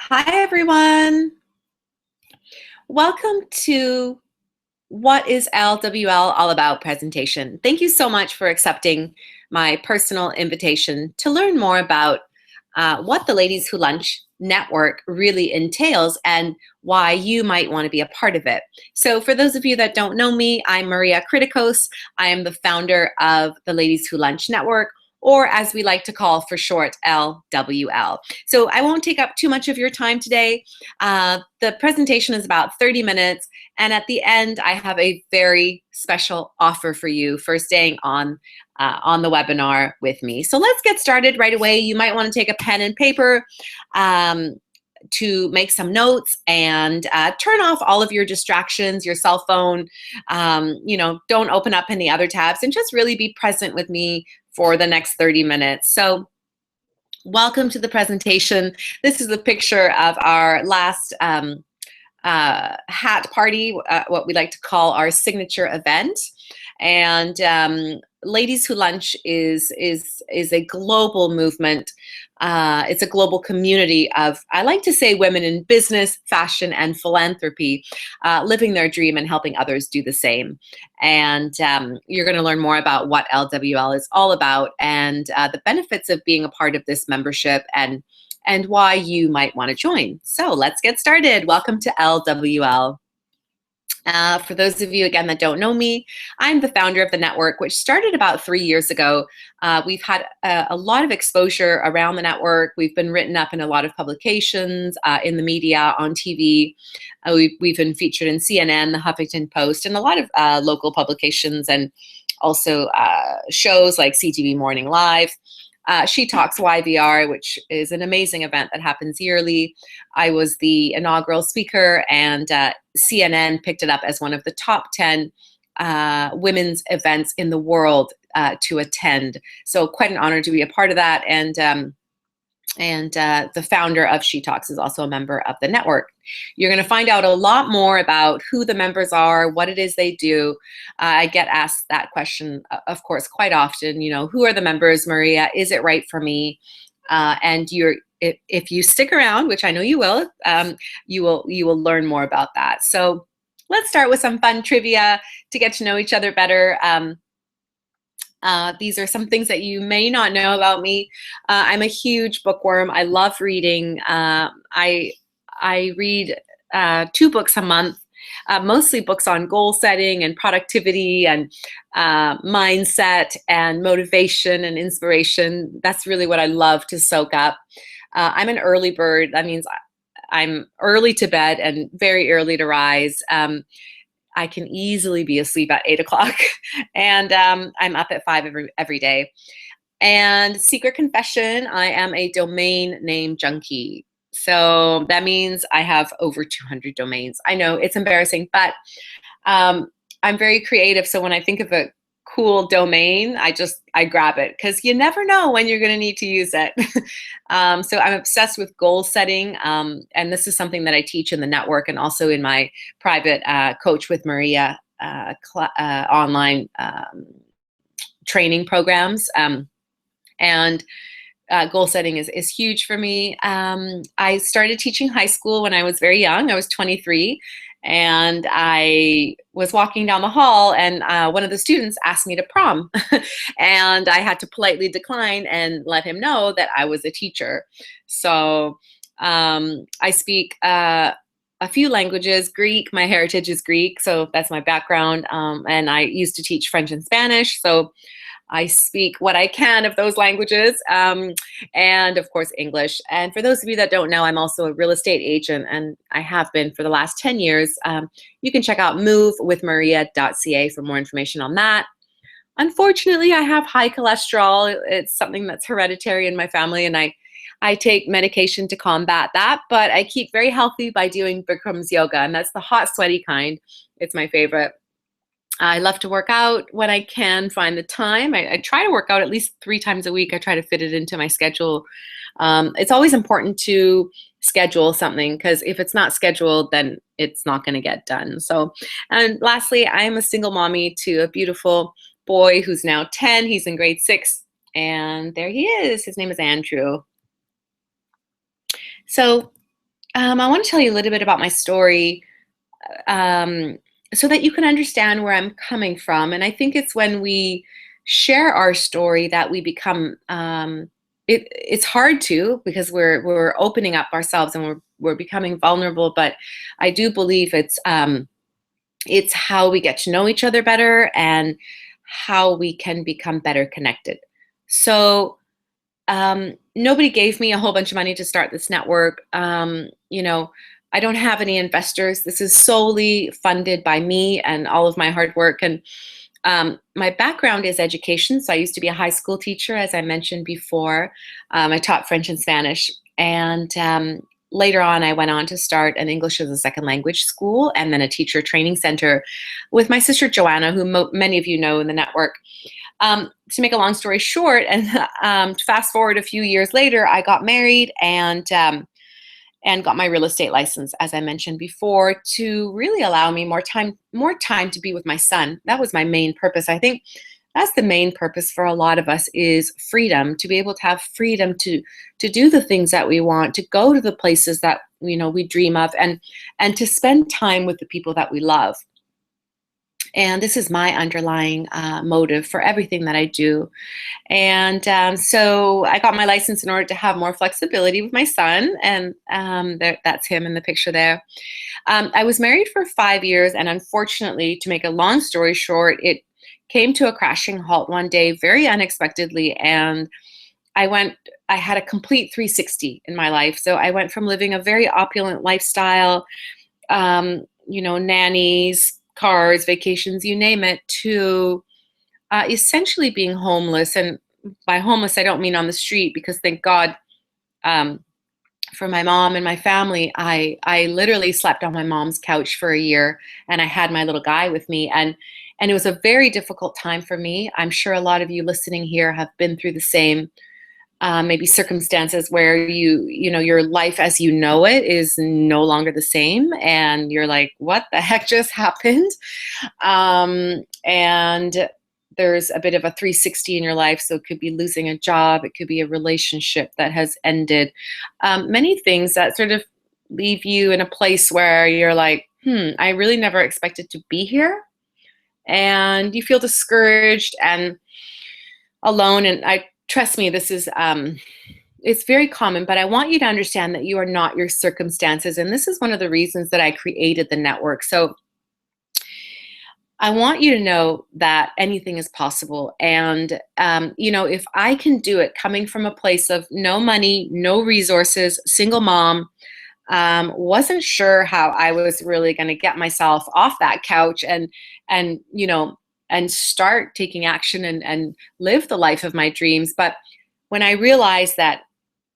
Hi, everyone. Welcome to What is LWL All About presentation. Thank you so much for accepting my personal invitation to learn more about what the Ladies Who Lunch network really entails and why you might want to be a part of it. So for those of you that don't know me, I'm Maria Kritikos. I am the founder of the Ladies Who Lunch network, or as we like to call for short, LWL. So I won't take up too much of your time today. The presentation is about 30 minutes, and at the end, I have a very special offer for you for staying on the webinar with me. So let's get started right away. You might want to take a pen and paper to make some notes and turn off all of your distractions, your cell phone. Don't open up any other tabs, and just really be present with me for the next 30 minutes. So welcome to the presentation. This is a picture of our last hat party, what we like to call our signature event. And Ladies Who Lunch is a global movement. It's a global community of, I like to say, women in business, fashion, and philanthropy, living their dream and helping others do the same. And you're going to learn more about what LWL is all about and the benefits of being a part of this membership and why you might want to join. So let's get started. Welcome to LWL. For those of you, again, that don't know me, I'm the founder of the network, which started about 3 years ago. We've had a lot of exposure around the network. We've been written up in a lot of publications, in the media, on TV. We've been featured in CNN, the Huffington Post, and a lot of local publications, and also shows like CTV Morning Live. She Talks YVR, which is an amazing event that happens yearly. I was the inaugural speaker, and CNN picked it up as one of the top 10 women's events in the world to attend. So quite an honor to be a part of that. And the founder of She Talks is also a member of the network. You're going to find out a lot more about who the members are, what it is they do. I get asked that question, of course, quite often. Who are the members, Maria? Is it right for me? And if you stick around, which I know you will, you will learn more about that. So let's start with some fun trivia to get to know each other better. These are some things that you may not know about me. I'm a huge bookworm. I love reading. I read 2 books a month, mostly books on goal setting and productivity and mindset and motivation and inspiration. That's really what I love to soak up. I'm an early bird. That means I'm early to bed and very early to rise. I can easily be asleep at 8 o'clock, and I'm up at 5 every day. And secret confession, I am a domain name junkie. So that means I have over 200 domains. I know it's embarrassing, but I'm very creative. So when I think of a cool domain, I grab it, because you never know when you're going to need to use it. So I'm obsessed with goal setting, and this is something that I teach in the network and also in my private Coach with Maria online training programs. And goal setting is huge for me. I started teaching high school when I was very young. I was 23. And I was walking down the hall, and one of the students asked me to prom. And I had to politely decline and let him know that I was a teacher. So I speak a few languages. Greek, my heritage is Greek, so that's my background. And I used to teach French and Spanish, so I speak what I can of those languages, and of course English. And for those of you that don't know, I'm also a real estate agent, and I have been for the last 10 years. You can check out movewithmaria.ca for more information on that. Unfortunately, I have high cholesterol. It's something that's hereditary in my family, and I take medication to combat that, but I keep very healthy by doing Bikram's yoga, and that's the hot, sweaty kind. It's my favorite. I love to work out when I can find the time. I try to work out at least 3 times a week. I try to fit it into my schedule. It's always important to schedule something, because if it's not scheduled, then it's not going to get done. So, and lastly, I am a single mommy to a beautiful boy who's now 10. He's in grade 6, and there he is. His name is Andrew. So I want to tell you a little bit about my story, um, so that you can understand where I'm coming from. And I think it's when we share our story that we become. It's hard to, because we're opening up ourselves and we're becoming vulnerable. But I do believe it's how we get to know each other better and how we can become better connected. So nobody gave me a whole bunch of money to start this network. I don't have any investors. This is solely funded by me and all of my hard work. And my background is education. So I used to be a high school teacher, as I mentioned before. I taught French and Spanish. And later on, I went on to start an English as a second language school and then a teacher training center with my sister Joanna, who many of you know in the network. To make a long story short, and fast forward a few years later, I got married and got my real estate license, as I mentioned before, to really allow me more time to be with my son. That was my main purpose. I think that's the main purpose for a lot of us, is freedom, to be able to have freedom to do the things that we want, to go to the places that we dream of, and to spend time with the people that we love. And this is my underlying motive for everything that I do. And so I got my license in order to have more flexibility with my son. And that's him in the picture there. I was married for 5 years. And unfortunately, to make a long story short, it came to a crashing halt one day, very unexpectedly. And I had a complete 360 in my life. So I went from living a very opulent lifestyle, nannies, cars, vacations, you name it, to essentially being homeless. And by homeless, I don't mean on the street, because thank God for my mom and my family, I literally slept on my mom's couch for a year, and I had my little guy with me. And it was a very difficult time for me. I'm sure a lot of you listening here have been through the same maybe circumstances where your life as you know it is no longer the same, and you're like, what the heck just happened? And there's a bit of a 360 in your life. So it could be losing a job, it could be a relationship that has ended, many things that sort of leave you in a place where you're like, I really never expected to be here. And you feel discouraged and alone. And trust me, this is it's very common, but I want you to understand that you are not your circumstances. And this is one of the reasons that I created the network. So I want you to know that anything is possible. And, if I can do it coming from a place of no money, no resources, single mom, wasn't sure how I was really going to get myself off that couch and start taking action and live the life of my dreams. But when I realized that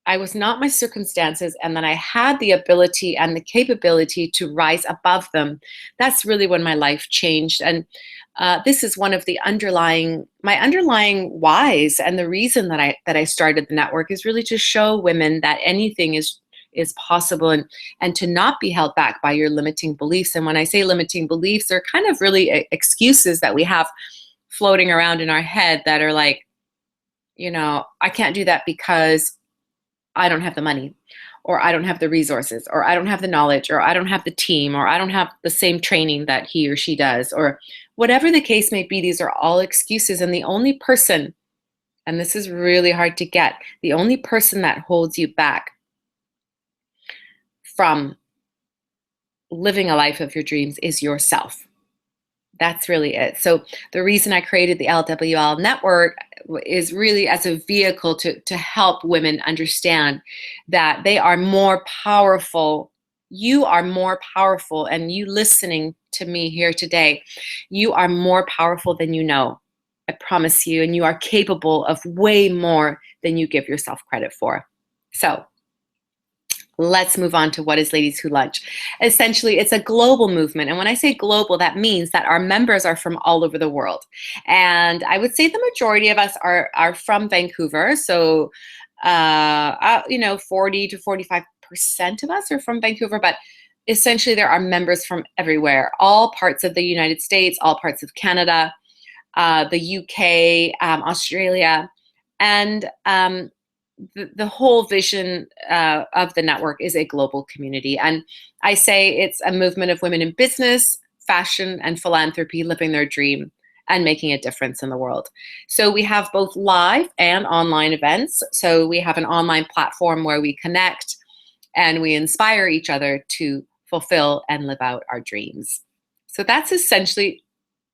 I was not my circumstances, and that I had the ability and the capability to rise above them, that's really when my life changed. And this is one of my underlying whys, and the reason that I started the network is really to show women that anything is possible, and to not be held back by your limiting beliefs. And when I say limiting beliefs, they're kind of really excuses that we have floating around in our head that are like, I can't do that because I don't have the money, or I don't have the resources, or I don't have the knowledge, or I don't have the team, or I don't have the same training that he or she does, or whatever the case may be. These are all excuses. And the only person, and this is really hard to get, the only person that holds you back from living a life of your dreams is yourself. That's really it. So the reason I created the LWL Network is really as a vehicle to help women understand that they are more powerful. You are more powerful, and you listening to me here today, you are more powerful than you know. I promise you, and you are capable of way more than you give yourself credit for. So let's move on to what is Ladies Who Lunch. Essentially, it's a global movement. And when I say global, that means that our members are from all over the world. And I would say the majority of us are from Vancouver. So, 40 to 45% of us are from Vancouver. But essentially, there are members from everywhere, all parts of the United States, all parts of Canada, the UK, Australia. And the whole vision of the network is a global community. And I say it's a movement of women in business, fashion, and philanthropy living their dream and making a difference in the world. So we have both live and online events. So we have an online platform where we connect and we inspire each other to fulfill and live out our dreams. So that's essentially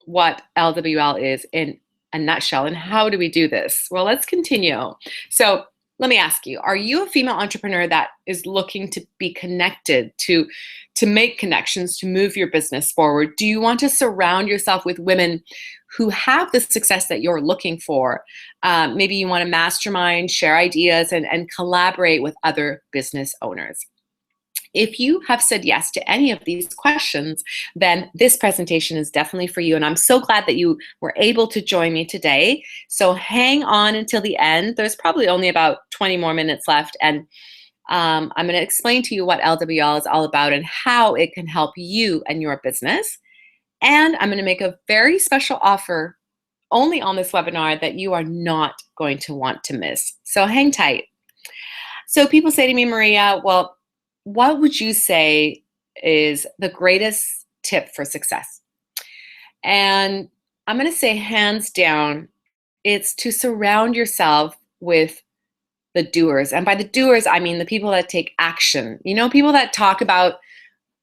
what LWL is in a nutshell. And how do we do this? Well, let's continue. So let me ask you, are you a female entrepreneur that is looking to be connected, to make connections, to move your business forward? Do you want to surround yourself with women who have the success that you're looking for? Maybe you want to mastermind, share ideas, and collaborate with other business owners. If you have said yes to any of these questions, then this presentation is definitely for you. And I'm so glad that you were able to join me today. So hang on until the end. There's probably only about 20 more minutes left. And I'm going to explain to you what LWL is all about and how it can help you and your business. And I'm going to make a very special offer only on this webinar that you are not going to want to miss. So hang tight. So people say to me, Maria, well, what would you say is the greatest tip for success? And I'm going to say hands down, it's to surround yourself with the doers. And by the doers, I mean the people that take action. You know, people that talk about,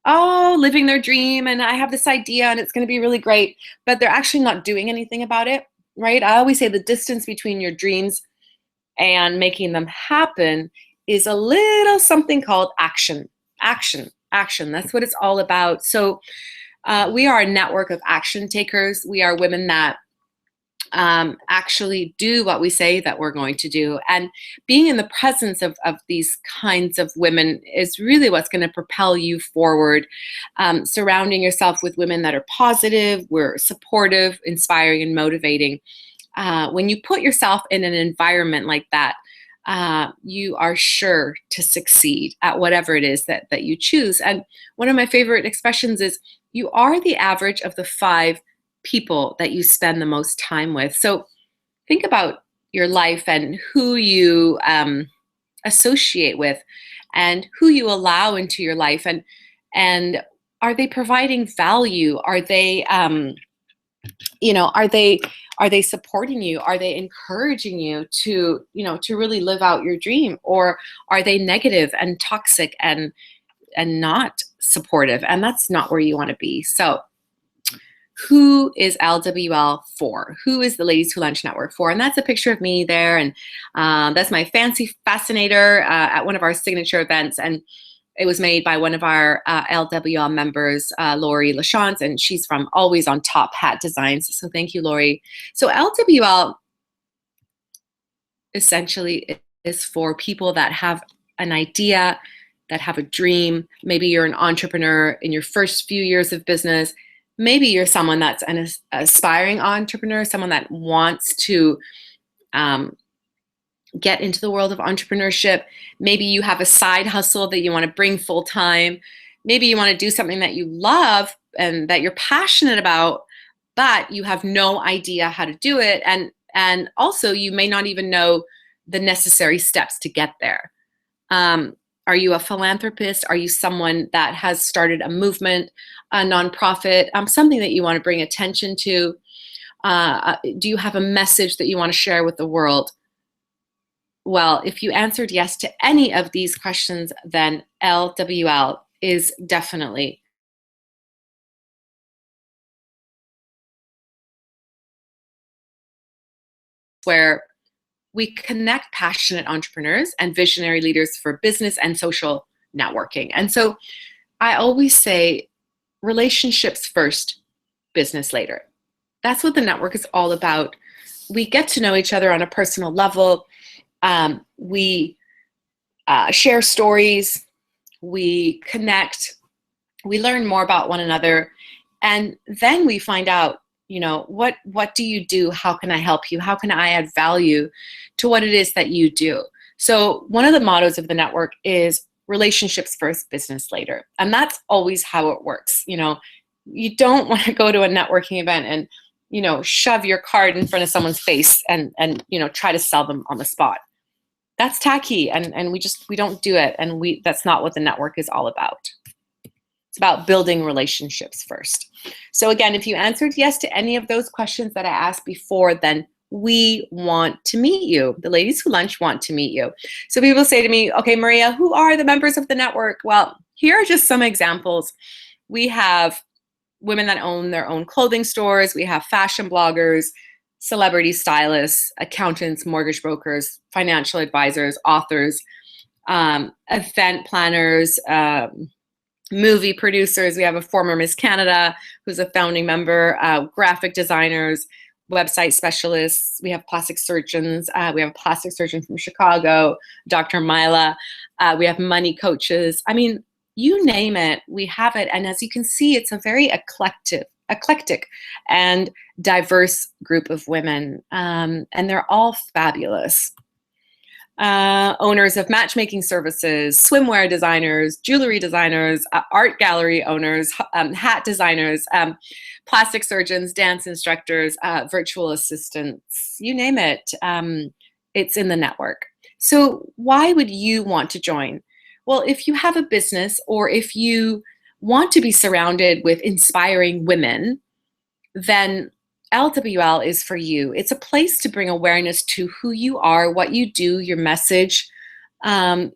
oh, living their dream, and I have this idea and it's going to be really great, but they're actually not doing anything about it, right? I always say the distance between your dreams and making them happen is a little something called action. Action. That's what it's all about. So we are a network of action takers. We are women that actually do what we say that we're going to do. And being in the presence of these kinds of women is really what's going to propel you forward. Surrounding yourself with women that are positive, we're supportive, inspiring, and motivating. When you put yourself in an environment like that, you are sure to succeed at whatever it is that you choose. And one of my favorite expressions is, you are the average of the 5 people that you spend the most time with. So think about your life and who you associate with and who you allow into your life. And are they providing value? Are they, are they supporting you? Are they encouraging you to, to really live out your dream? Or are they negative and toxic and not supportive? And that's not where you want to be. So who is LWL for? Who is the Ladies Who Lunch Network for? And that's a picture of me there. And that's my fancy fascinator at one of our signature events. And it was made by one of our LWL members, Lori LaChance, and she's from Always on Top Hat Designs. So thank you, Lori. So LWL essentially is for people that have an idea, that have a dream. Maybe you're an entrepreneur in your first few years of business. Maybe you're someone that's an aspiring entrepreneur, someone that wants to get into the world of entrepreneurship. Maybe you have a side hustle that you want to bring full time. Maybe you want to do something that you love and that you're passionate about, but you have no idea how to do it. And also you may not even know the necessary steps to get there. Are you a philanthropist? Are you someone that has started a movement, a nonprofit, something that you want to bring attention to? Do you have a message that you want to share with the world? Well, if you answered yes to any of these questions, then LWL is definitely where we connect passionate entrepreneurs and visionary leaders for business and social networking. And so I always say, relationships first, business later. That's what the network is all about. We get to know each other on a personal level. We share stories, we connect, we learn more about one another, and then we find out, what do you do? How can I help you? How can I add value to what it is that you do? So one of the mottos of the network is relationships first, business later. And that's always how it works. You don't want to go to a networking event and, shove your card in front of someone's face and try to sell them on the spot. That's tacky, and we don't do it, and that's not what the network is all about. It's about building relationships first. So again, if you answered yes to any of those questions that I asked before, then we want to meet you. The Ladies Who Lunch want to meet you. So people say to me, okay, Maria, who are the members of the network? Well, here are just some examples. We have women that own their own clothing stores. We have fashion bloggers, celebrity stylists, accountants, mortgage brokers, financial advisors, authors, event planners, movie producers. We have a former Miss Canada who's a founding member, graphic designers, website specialists. We have plastic surgeons. We have a plastic surgeon from Chicago, Dr. Mila. We have money coaches. I mean, you name it, we have it. And as you can see, it's a very eclectic and diverse group of women. And they're all fabulous. Owners of matchmaking services, swimwear designers, jewelry designers, art gallery owners, hat designers, plastic surgeons, dance instructors, virtual assistants, you name it, it's in the network. So why would you want to join? Well, if you have a business or if you want to be surrounded with inspiring women, then LWL is for you. It's a place to bring awareness to who you are, what you do, your message, and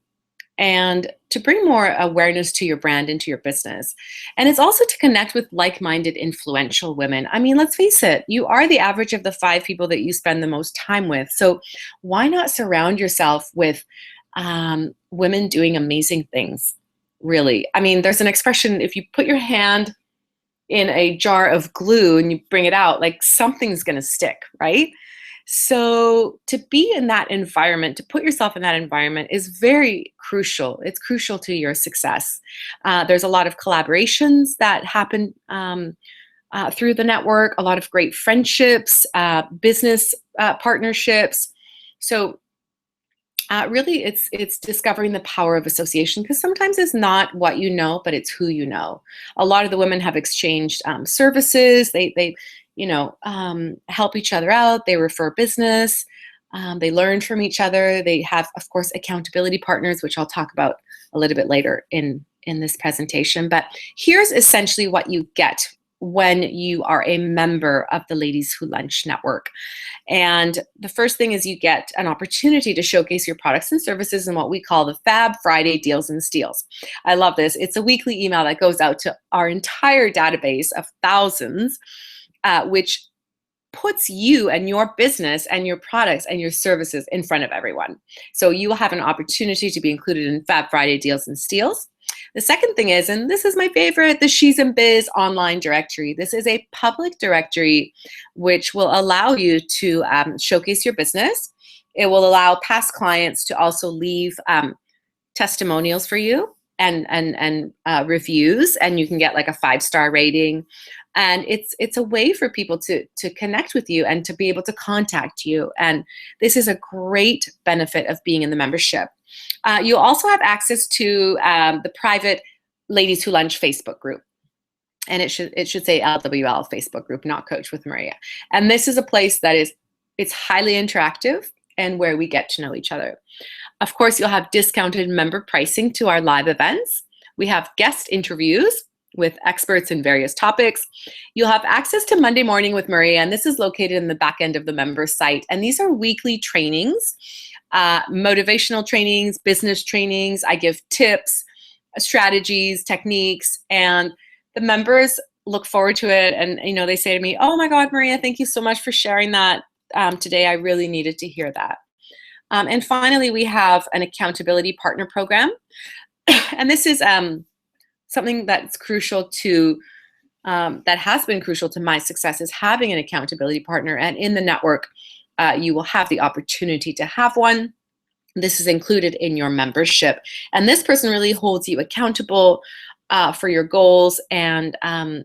to bring more awareness to your brand and to your business. And it's also to connect with like-minded, influential women. I mean, let's face it, you are the average of the 5 people that you spend the most time with. So why not surround yourself with women doing amazing things, really? I mean, there's an expression, if you put your hand in a jar of glue and you bring it out, like something's going to stick, right? So to be in that environment, to put yourself in that environment is very crucial. It's crucial to your success. There's a lot of collaborations that happen through the network, a lot of great friendships, business partnerships. So really, it's discovering the power of association, because sometimes it's not what you know, but it's who you know. A lot of the women have exchanged services. They help each other out. They refer business. They learn from each other. They have, of course, accountability partners, which I'll talk about a little bit later in this presentation. But here's essentially what you get when you are a member of the Ladies Who Lunch Network. And the first thing is you get an opportunity to showcase your products and services in what we call the Fab Friday Deals and Steals. I love this. It's a weekly email that goes out to our entire database of thousands, which puts you and your business and your products and your services in front of everyone. So you will have an opportunity to be included in Fab Friday Deals and Steals. The second thing is, and this is my favorite, the She's in Biz online directory. This is a public directory which will allow you to showcase your business. It will allow past clients to also leave testimonials for you and reviews, and you can get like a 5-star rating. And it's a way for people to connect with you and to be able to contact you. And this is a great benefit of being in the membership. You'll also have access to the private Ladies Who Lunch Facebook group. And it should say LWL Facebook group, not Coach with Maria. And this is a place that it's highly interactive and where we get to know each other. Of course, you'll have discounted member pricing to our live events. We have guest interviews with experts in various topics. You'll have access to Monday Morning with Maria, and this is located in the back end of the member site. And these are weekly trainings, motivational trainings, business trainings. I give tips, strategies, techniques, and the members look forward to it. And they say to me, "Oh my God, Maria, thank you so much for sharing that today. I really needed to hear that." And finally, we have an accountability partner program. And this is something that's crucial to, that has been crucial to my success, is having an accountability partner. And in the network, you will have the opportunity to have one. This is included in your membership. And this person really holds you accountable for your goals and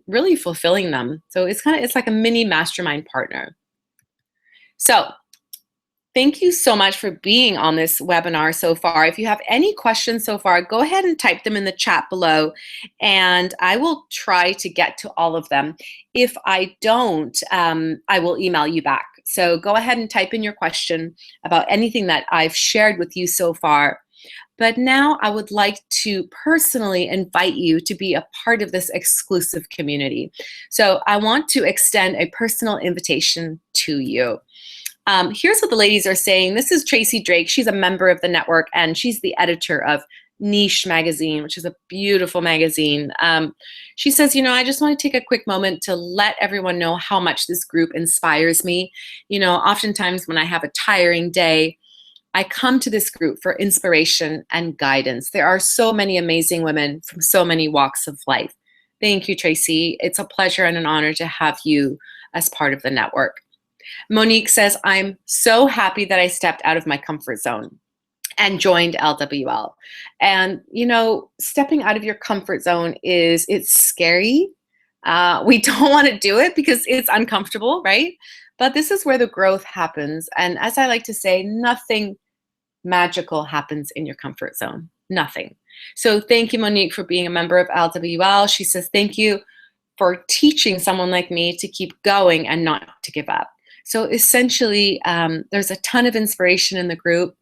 really fulfilling them. So it's like a mini mastermind partner. So thank you so much for being on this webinar so far. If you have any questions so far, go ahead and type them in the chat below, and I will try to get to all of them. If I don't, I will email you back. So go ahead and type in your question about anything that I've shared with you so far. But now I would like to personally invite you to be a part of this exclusive community. So I want to extend a personal invitation to you. Here's what the ladies are saying. This is Tracy Drake. She's a member of the network, and she's the editor of Niche magazine, which is a beautiful magazine. She says, I just want to take a quick moment to let everyone know how much this group inspires me. Oftentimes when I have a tiring day, I come to this group for inspiration and guidance. There are so many amazing women from so many walks of life. Thank you, Tracy. It's a pleasure and an honor to have you as part of the network. Monique says, I'm so happy that I stepped out of my comfort zone and joined LWL. And, stepping out of your comfort zone it's scary. We don't want to do it because it's uncomfortable, right? But this is where the growth happens. And as I like to say, nothing magical happens in your comfort zone. Nothing. So thank you, Monique, for being a member of LWL. She says, thank you for teaching someone like me to keep going and not to give up. So essentially, there's a ton of inspiration in the group,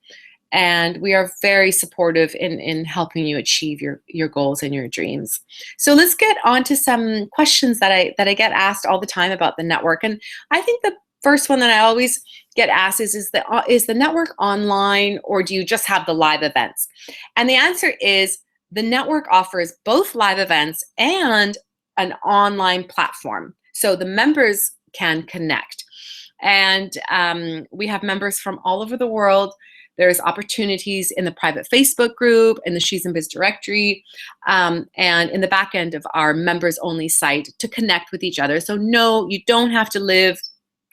and we are very supportive in helping you achieve your goals and your dreams. So let's get on to some questions that I get asked all the time about the network. And I think the first one that I always get asked is the network online, or do you just have the live events? And the answer is the network offers both live events and an online platform, so the members can connect. And we have members from all over the world. There's opportunities in the private Facebook group, in the She's in Biz directory, and in the back end of our members only site to connect with each other. So no, you don't have to live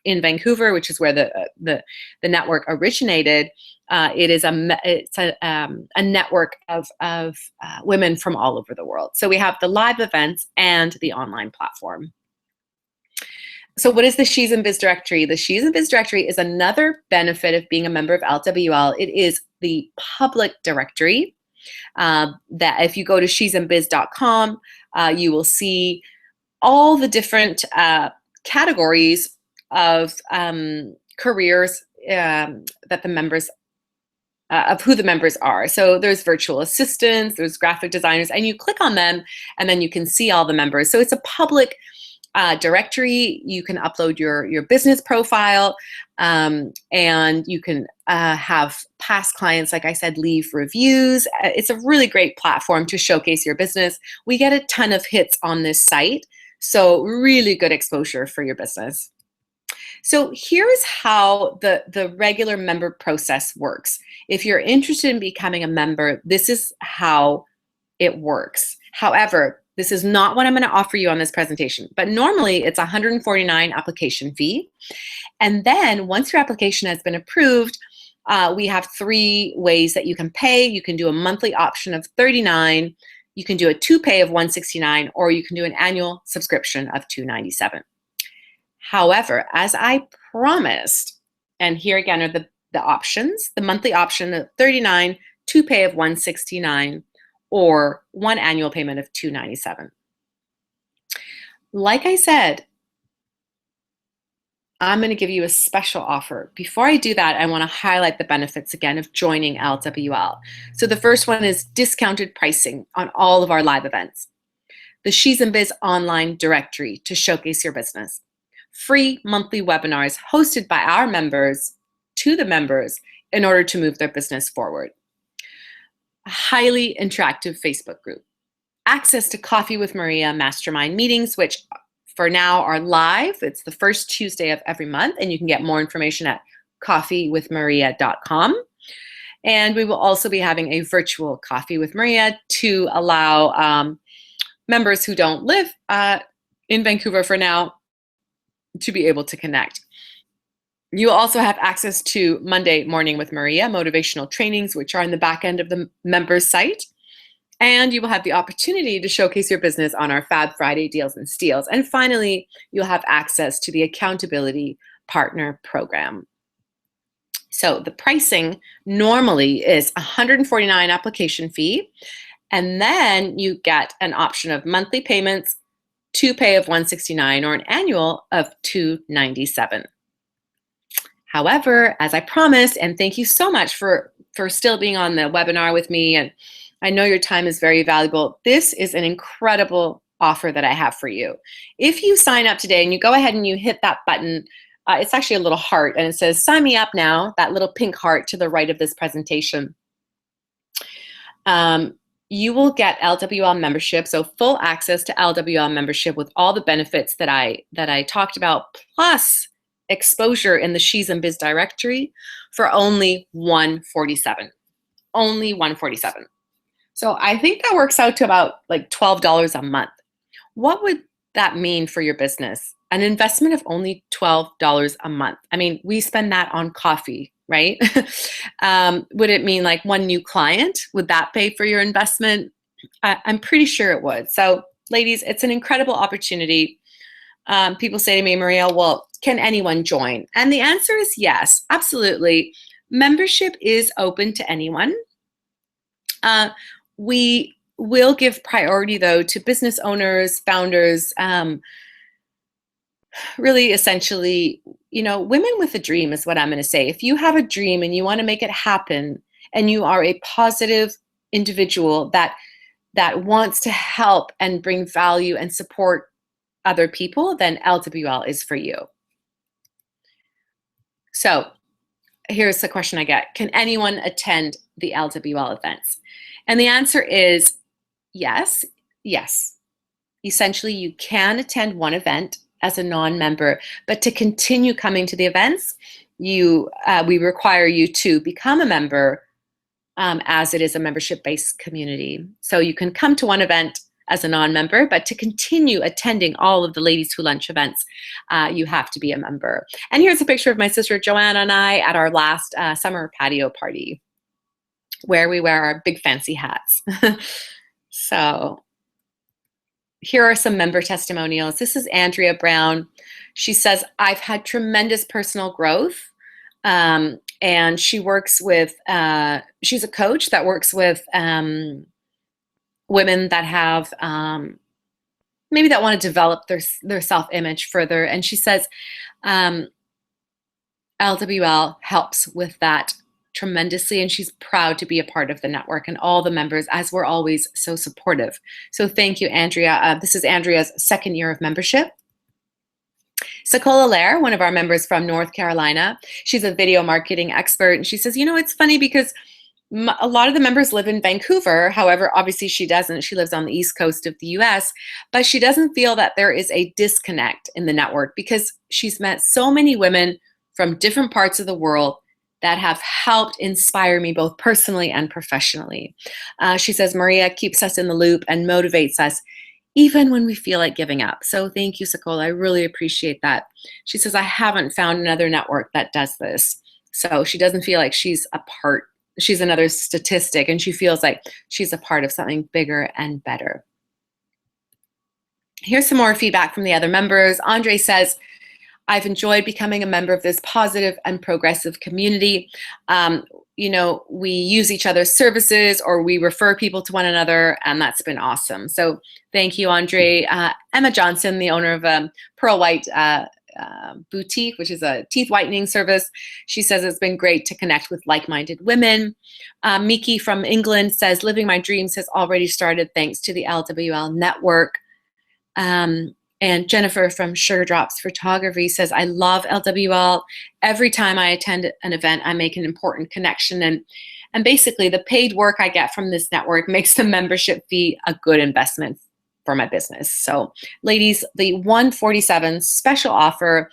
in Vancouver, which is where the network originated. It's a network of women from all over the world. So we have the live events and the online platform. So what is the She's in Biz directory? The She's in Biz directory is another benefit of being a member of LWL. It is the public directory that if you go to she'sinbiz.com, you will see all the different categories of careers that the members of who the members are. So there's virtual assistants, there's graphic designers, and you click on them and then you can see all the members. So it's a public directory. You can upload your business profile, and you can have past clients, like I said, leave reviews. It's a really great platform to showcase your business. We get a ton of hits on this site, so really good exposure for your business. So here's how the regular member process works. If you're interested in becoming a member, this is how it works. However, this is not what I'm going to offer you on this presentation, but normally it's $149 application fee. And then once your application has been approved, we have 3 ways that you can pay. You can do a monthly option of $39, you can do a 2-pay of $169, or you can do an annual subscription of $297. However, as I promised, and here again are the options, the monthly option of $39, 2-pay of $169, or 1 annual payment of $297. Like I said, I'm going to give you a special offer. Before I do that, I want to highlight the benefits again of joining LWL. So the first one is discounted pricing on all of our live events. The She's in Biz online directory to showcase your business. Free monthly webinars hosted by our members to the members in order to move their business forward. A highly interactive Facebook group. Access to Coffee with Maria mastermind meetings, which for now are live. It's the first Tuesday of every month, and you can get more information at coffeewithmaria.com. And we will also be having a virtual Coffee with Maria to allow members who don't live in Vancouver for now to be able to connect. You also have access to Monday Morning with Maria motivational trainings, which are in the back end of the members site. And you will have the opportunity to showcase your business on our Fab Friday deals and steals. And finally, you'll have access to the Accountability Partner Program. So the pricing normally is $149 application fee. And then you get an option of monthly payments, 2-pay of $169, or an annual of $297. However, as I promised, and thank you so much for still being on the webinar with me, and I know your time is very valuable, this is an incredible offer that I have for you. If you sign up today and you go ahead and you hit that button, it's actually a little heart, and it says sign me up now, that little pink heart to the right of this presentation. You will get LWL membership, so full access to LWL membership with all the benefits that I talked about, plus exposure in the She's in Biz directory for only $147. Only $147. So I think that works out to about like $12 a month. What would that mean for your business? An investment of only $12 a month. I mean, we spend that on coffee, right? Would it mean like one new client? Would that pay for your investment? I'm pretty sure it would. So ladies, it's an incredible opportunity. People say to me, Maria, well, can anyone join? And the answer is yes, absolutely. Membership is open to anyone. We will give priority, though, to business owners, founders, really essentially, women with a dream is what I'm going to say. If you have a dream and you want to make it happen, and you are a positive individual that wants to help and bring value and support other people, then LWL is for you. So here's the question I get. Can anyone attend the LWL events? And the answer is yes. Essentially, you can attend one event as a non-member, but to continue coming to the events, we require you to become a member, as it is a membership-based community. So you can come to one event as a non-member, but to continue attending all of the Ladies Who Lunch events, you have to be a member. And here's a picture of my sister Joanna and I at our last summer patio party, where we wear our big fancy hats. So here are some member testimonials. This is Andrea Brown. She says, I've had tremendous personal growth. And she works with, she's a coach that works with women that have, maybe that want to develop their self-image further. And she says, LWL helps with that tremendously, and she's proud to be a part of the network and all the members, as we're always so supportive. So thank you, Andrea. This is Andrea's second year of membership. Sakola Lair, one of our members from North Carolina, she's a video marketing expert, and she says, it's funny because a lot of the members live in Vancouver. However, obviously she doesn't. She lives on the East Coast of the US, but she doesn't feel that there is a disconnect in the network because she's met so many women from different parts of the world that have helped inspire me both personally and professionally. She says, Maria keeps us in the loop and motivates us even when we feel like giving up. So thank you, Sakola. I really appreciate that. She says, I haven't found another network that does this. So she doesn't feel like she's a part, she's another statistic, and she feels like she's a part of something bigger and better. Here's some more feedback from the other members. Andre says, I've enjoyed becoming a member of this positive and progressive community. We use each other's services, or we refer people to one another, and that's been awesome. So thank you, Andre. Emma Johnson, the owner of Pearl White Boutique, which is a teeth whitening service. She says it's been great to connect with like-minded women. Miki from England says, living my dreams has already started thanks to the LWL network. And Jennifer from Sugar Drops Photography says, I love LWL. Every time I attend an event, I make an important connection. And basically, the paid work I get from this network makes the membership fee a good investment for my business. So ladies, the 147 special offer,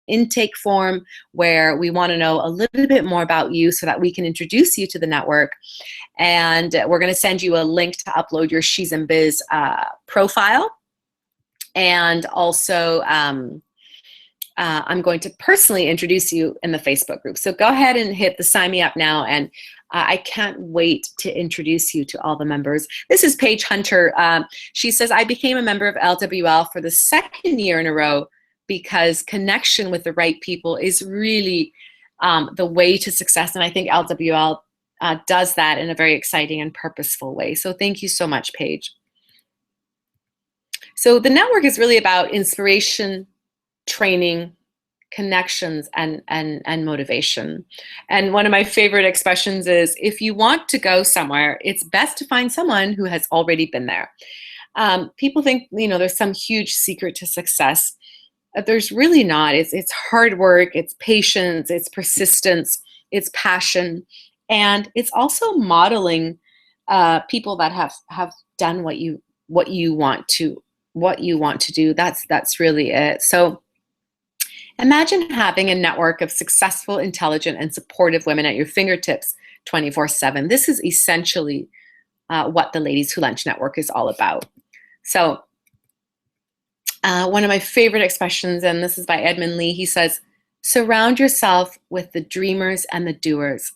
intake form where we want to know a little bit more about you so that we can introduce you to the network. And we're going to send you a link to upload your She's in Biz profile. And also, I'm going to personally introduce you in the Facebook group. So go ahead and hit the sign me up now. And I can't wait to introduce you to all the members. This is Paige Hunter. She says, I became a member of LWL for the second year in a row because connection with the right people is really the way to success. And I think LWL does that in a very exciting and purposeful way. So thank you so much, Paige. So the network is really about inspiration, training, connections, and motivation. And one of my favorite expressions is, if you want to go somewhere, it's best to find someone who has already been there. People think, there's some huge secret to success. There's really not. It's hard work, it's patience, it's persistence, it's passion, and it's also modeling people that have done what you want to do. That's really it. So imagine having a network of successful, intelligent, and supportive women at your fingertips 24/7. This is essentially what the Ladies Who Lunch Network is all about. So one of my favorite expressions, and this is by Edmund Lee, he says, surround yourself with the dreamers and the doers,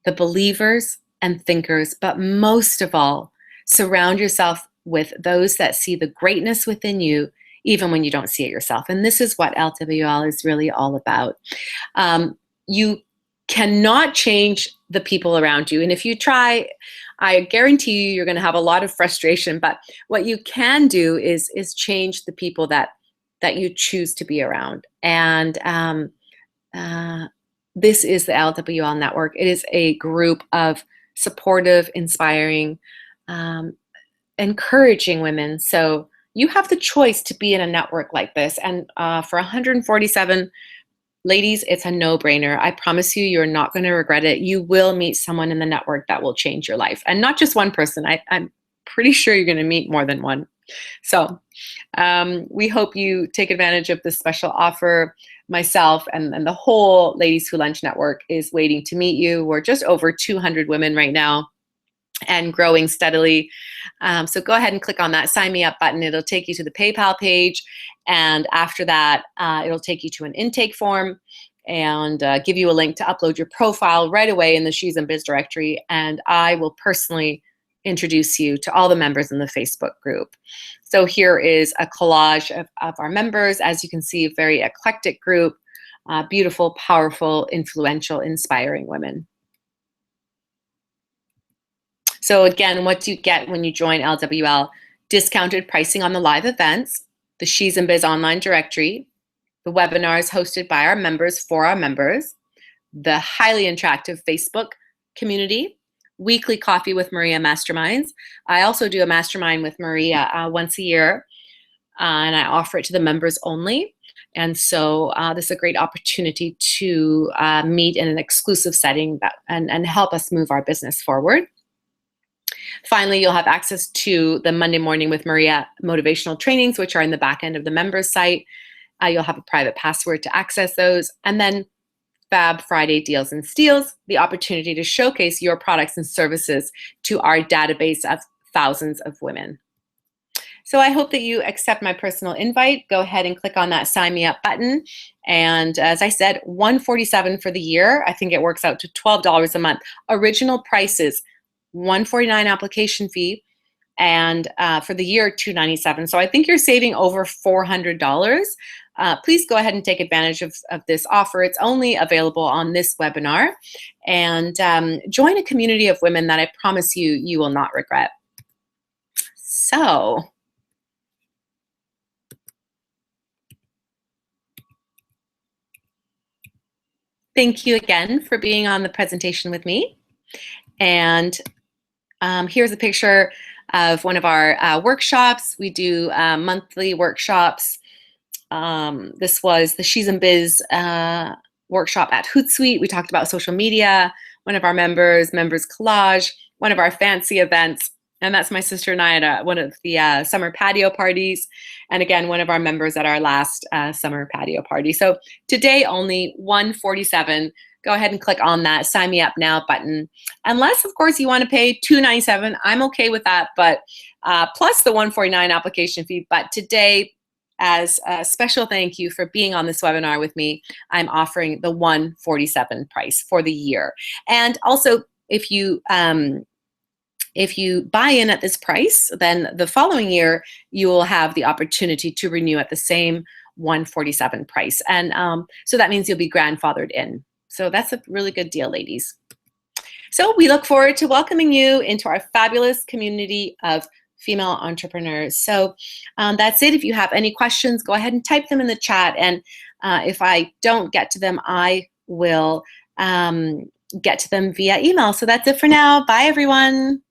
the believers and thinkers, but most of all, surround yourself with those that see the greatness within you, even when you don't see it yourself. And this is what LWL is really all about. You cannot change the people around you. And if you try, I guarantee you're going to have a lot of frustration. But what you can do is change the people that you choose to be around. And this is the LWL Network. It is a group of supportive, inspiring, encouraging women. So you have the choice to be in a network like this. And for 147 ladies, it's a no-brainer. I promise you, you're not going to regret it. You will meet someone in the network that will change your life. And not just one person. I'm pretty sure you're going to meet more than one. So we hope you take advantage of this special offer. Myself and the whole Ladies Who Lunch Network is waiting to meet you. We're just over 200 women right now and growing steadily. So go ahead and click on that Sign Me Up button. It'll take you to the PayPal page. And after that, it'll take you to an intake form and give you a link to upload your profile right away in the She's in Biz directory. And I will personally introduce you to all the members in the Facebook group. So here is a collage of our members. As you can see, a very eclectic group, beautiful, powerful, influential, inspiring women. So again, what do you get when you join LWL? Discounted pricing on the live events, the She's in Biz online directory, the webinars hosted by our members for our members, the highly interactive Facebook community, weekly coffee with Maria masterminds. I also do a mastermind with Maria once a year, and I offer it to the members only. And so this is a great opportunity to meet in an exclusive setting and help us move our business forward. Finally, you'll have access to the Monday Morning with Maria motivational trainings, which are in the back end of the members site. You'll have a private password to access those. And then Fab Friday Deals and Steals, the opportunity to showcase your products and services to our database of thousands of women. So I hope that you accept my personal invite. Go ahead and click on that Sign Me Up button. And as I said, $147 for the year. I think it works out to $12 a month. Original prices, $149 application fee, and for the year, $297. So I think you're saving over $400. Please go ahead and take advantage of this offer. It's only available on this webinar. And join a community of women that I promise you will not regret. So thank you again for being on the presentation with me. And here's a picture of one of our workshops. We do monthly workshops. This was the She's in Biz workshop at Hootsuite. We talked about social media, one of our members collage, one of our fancy events. And that's my sister and I at one of the summer patio parties. And again, one of our members at our last summer patio party. So today only $147. Go ahead and click on that Sign Me Up Now button. Unless, of course, you want to pay $297. I'm okay with that, but plus the $149 application fee. But today, as a special thank you for being on this webinar with me, I'm offering the $147 price for the year. And also, if you buy in at this price, then the following year, you will have the opportunity to renew at the same $147 price. And so that means you'll be grandfathered in. So that's a really good deal, ladies. So we look forward to welcoming you into our fabulous community of female entrepreneurs. So that's it. If you have any questions, go ahead and type them in the chat. And if I don't get to them, I will get to them via email. So that's it for now. Bye, everyone.